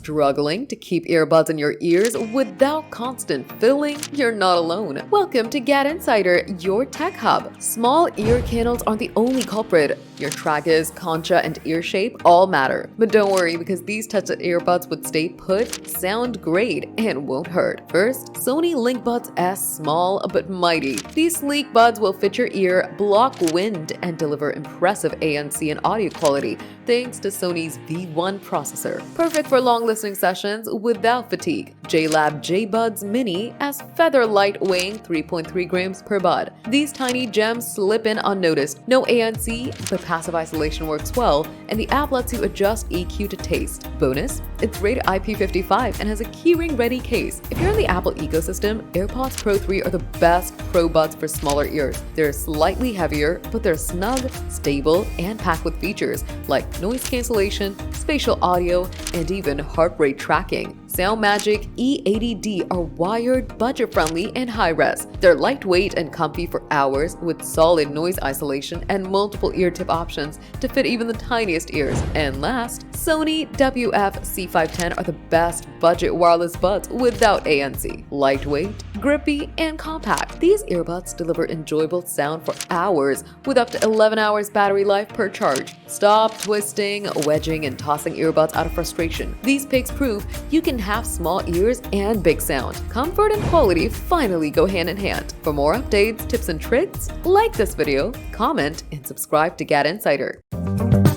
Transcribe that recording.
Struggling to keep earbuds in your ears without constant filling? You're not alone. Welcome to GadInsider, your tech hub. Small ear candles aren't the only culprit. Your tragus, concha, and ear shape all matter. But don't worry, because these touch-up earbuds would stay put, sound great, and won't hurt. First, Sony LinkBuds S Small but Mighty. These sleek buds will fit your ear, block wind, and deliver impressive ANC and audio quality thanks to Sony's V1 processor. Perfect for long listening sessions without fatigue. JLab J-Buds Mini as feather light, weighing 3.3 grams per bud. These tiny gems slip in unnoticed. No ANC, but passive isolation works well, and the app lets you adjust EQ to taste. Bonus, it's rated IP55 and has a keyring-ready case. If you're in the Apple ecosystem, AirPods Pro 3 are the best Pro Buds for smaller ears. They're slightly heavier, but they're snug, stable, and packed with features like noise cancellation, spatial audio, and even heart rate tracking. SoundMagic E80D are wired, budget-friendly, and high-res. They're lightweight and comfy for hours with solid noise isolation and multiple ear tip options to fit even the tiniest ears. And last, Sony WF-C510 are the best budget wireless buds without ANC. Lightweight, grippy, and compact. These earbuds deliver enjoyable sound for hours with up to 11 hours battery life per charge. Stop twisting, wedging, and tossing earbuds out of frustration. These pics prove you can have small ears and big sound. Comfort and quality finally go hand in hand. For more updates, tips, and tricks, like this video, comment, and subscribe to GadInsider.